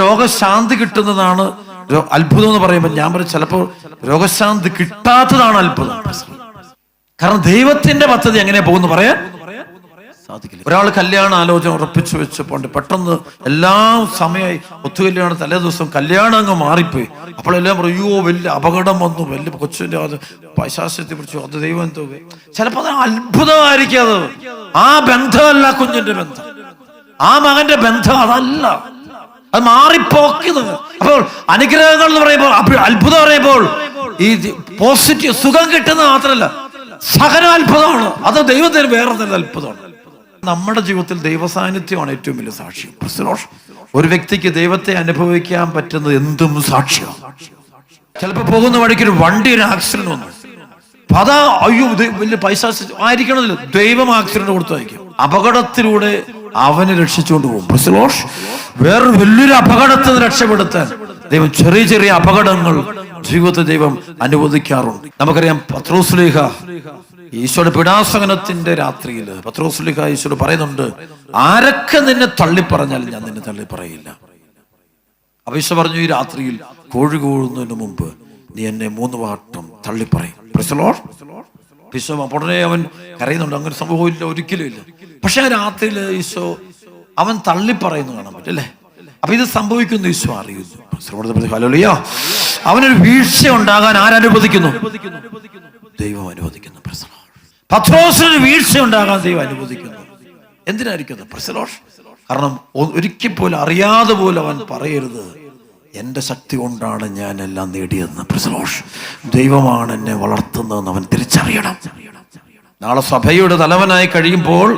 രോഗശാന്തി കിട്ടുന്നതാണ് അത്ഭുതം എന്ന് പറയുമ്പോൾ ഞാൻ പറയും ചിലപ്പോൾ രോഗശാന്തി കിട്ടാത്തതാണ് അത്ഭുതം. കാരണം ദൈവത്തിന്റെ പദ്ധതി എങ്ങനെയാ പോകുന്നു പറയാൻ സാധിക്കില്ല. ഒരാൾ കല്യാണ ആലോചന ഉറപ്പിച്ചു വെച്ചപ്പോണ്ട് പെട്ടെന്ന് എല്ലാം സമയമായി, ഒത്തുകല്യാണം തലേ ദിവസം കല്യാണം അങ്ങ് മാറിപ്പോയി. അപ്പോഴെല്ലാം പറയോ വലിയ അപകടം വന്നു, വലിയ കൊച്ചിന്റെ അത് പൈശാചത്തെ പിടിച്ചു, അത് ദൈവം എന്തോ. ചിലപ്പോ അത് അത്ഭുതമായിരിക്കും. അത് ആ ബന്ധമല്ല കുഞ്ഞിന്റെ ബന്ധം, ആ മകന്റെ ബന്ധം അതല്ല, അത് മാറിപ്പോക്കുന്നത്. അപ്പോൾ അനുഗ്രഹങ്ങൾ എന്ന് പറയുമ്പോൾ, അത്ഭുതം പറയുമ്പോൾ ഈ പോസിറ്റീവ് സുഖം കിട്ടുന്നത് മാത്രമല്ല, സകല അത്ഭുതമാണ്. അത് ദൈവത്തിന് വേറെ തന്നെ അത്ഭുതമാണ്. നമ്മുടെ ജീവിതത്തിൽ ദൈവസാന്നിധ്യമാണ് ഏറ്റവും വലിയ സാക്ഷ്യം. ഒരു വ്യക്തിക്ക് ദൈവത്തെ അനുഭവിക്കാൻ പറ്റുന്നത് എന്തും സാക്ഷ്യം. ചിലപ്പോൾ പോകുന്ന വഴിക്ക് ഒരു വണ്ടി ഒരു ആക്സിഡന്റ് വന്നു, അതാ അയ്യോ വലിയ പൈസ ആയിരിക്കണമല്ലോ, ദൈവം ആക്സിഡന്റ് കൊടുത്തായിരിക്കും. അപകടത്തിലൂടെ അവനെ രക്ഷിച്ചുകൊണ്ട് പോകും. വേറൊരു വലിയൊരു അപകടത്തിൽ നിന്ന് രക്ഷപ്പെടുത്താൻ ദൈവം ചെറിയ ചെറിയ അപകടങ്ങൾ ജീവിതത്തിൽ ദൈവം അനുവദിക്കാറുണ്ട്. നമുക്കറിയാം പത്രോസ്ലീഹ ഈശോയുടെ പീഡാസഹനത്തിന്റെ രാത്രിയിൽ പത്രോസ്ലീഹ ഈശോയോട് പറയുന്നുണ്ട്, ആരൊക്കെ നിന്നെ തള്ളിപ്പറഞ്ഞാലും ഞാൻ നിന്നെ തള്ളിപ്പറയില്ല. അപ്പൊ ഈശോ പറഞ്ഞു, ഈ രാത്രിയിൽ കോഴി കൂഴുന്നതിന് മുമ്പ് നീ എന്നെ 3 വട്ടം തള്ളിപ്പറയും. ഈശോ ഉടനെ അവൻ കരയുന്നുണ്ട്. അങ്ങനെ സംഭവമില്ല, ഒരിക്കലും ഇല്ല. പക്ഷെ ആ രാത്രിയിൽ ഈശോ അവൻ തള്ളിപ്പറയുന്നു കാണാൻ പറ്റും അല്ലേ. അപ്പൊ ഇത് സംഭവിക്കുന്നു ഈശോ അറിയുന്നു. ഹല്ലേലൂയ. അവനൊരു വീഴ്ച ഉണ്ടാകാൻ ആരനുവദിക്കുന്നു? ദൈവം അനുവദിക്കുന്നു. പത്രോസിനൊരു വീഴ്ച ഉണ്ടാകാൻ ദൈവം അനുവദിക്കുന്നു. എന്തിനായിരിക്കുന്നു? കാരണം ഒരിക്കൽ പോലും അറിയാതെ പോലും അവൻ പറയരുത്, എന്റെ ശക്തി കൊണ്ടാണ് ഞാൻ എല്ലാം നേടിയതെന്ന്. ദൈവമാണ് എന്നെ വളർത്തുന്നതെന്ന് അവൻ തിരിച്ചറിയണം. നാളെ സഭയുടെ തലവനായി കഴിയുമ്പോൾ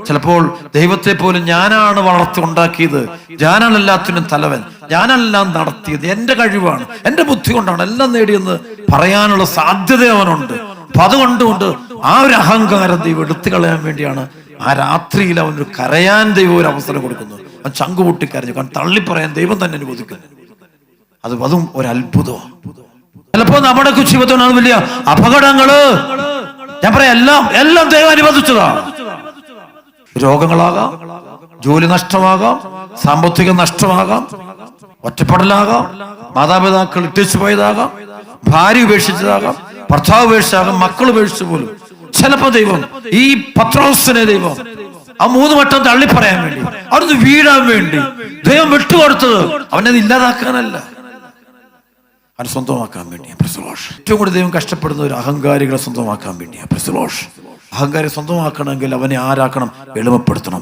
ചിലപ്പോൾ ദൈവത്തെ പോലും ഞാനാണ് വളർത്തി ഉണ്ടാക്കിയത്, ഞാനാണ് എല്ലാത്തിനും തലവൻ, ഞാനെല്ലാം നടത്തിയത്, എന്റെ കഴിവാണ്, എന്റെ ബുദ്ധി കൊണ്ടാണ് എല്ലാം നേടിയെന്ന് പറയാനുള്ള സാധ്യത അവനുണ്ട്. അപ്പൊ അതുകൊണ്ടുകൊണ്ട് ആ ഒരു അഹങ്കാരം ദൈവം എടുത്തു കളയാൻ വേണ്ടിയാണ് ആ രാത്രിയിൽ അവനൊരു കരയാൻ ദൈവം ഒരു അവസരം കൊടുക്കുന്നു. അവൻ ചങ്കുപൊട്ടി കരഞ്ഞു. കാരണം തള്ളിപ്പറയാൻ ദൈവം തന്നെ അനുവദിക്കുന്നു. അതും ഒരു അത്ഭുതമാണ്. ചിലപ്പോ നമ്മുടെ ജീവിതത്തിനാണ് വലിയ അപകടങ്ങള്, ഞാൻ പറയാം എല്ലാം ദൈവം അനുവദിച്ചതാണ്. രോഗങ്ങളാകാം, ജോലി നഷ്ടമാകാം, സാമ്പത്തിക നഷ്ടമാകാം, ഒറ്റപ്പെടലാകാം, മാതാപിതാക്കൾ ഇട്ടിച്ചു പോയതാകാം, ഭാര്യ ഉപേക്ഷിച്ചതാകാം, ഭർത്താവ് ഉപേക്ഷിച്ചാകാം, മക്കൾ ഉപേക്ഷിച്ചു പോലും. ചിലപ്പോ ദൈവം ഈ പത്രോസിനെ ദൈവം ആ 3 വട്ടം തള്ളിപ്പറയാൻ വേണ്ടി, അവിടുന്ന് വീഴാൻ വേണ്ടി ദൈവം വിട്ടുകൊടുത്തത് അവനത് ഇല്ലാതാക്കാനല്ല, അവൻ സ്വന്തമാക്കാൻ വേണ്ടിയാ. ഏറ്റവും കൂടുതൽ ദൈവം കഷ്ടപ്പെടുന്ന ഒരു അഹങ്കാരികളെ സ്വന്തമാക്കാൻ വേണ്ടിയാ. അഹങ്കാരി സ്വന്തമാക്കണമെങ്കിൽ അവനെ ആരാക്കണം? എളിമപ്പെടുത്തണം.